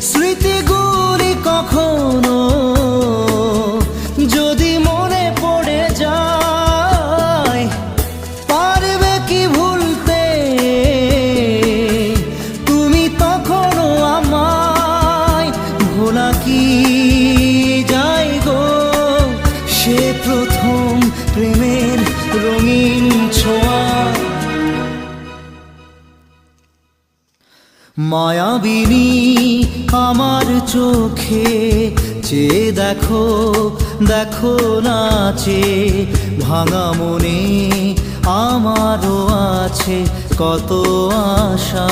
স্মৃতিগুলি কখনো যদি মনে পড়ে যায়, পারবে কি ভুলতে তুমি তখনও আমায়? ভোলা কি যায় গো সে প্রথম প্রেমের রঙিন ছোঁয়া? মায়াবিনী আমার চোখে চেয়ে দেখো, দেখো নাচে ভাঙা মনে আমারও আছে কত আশা।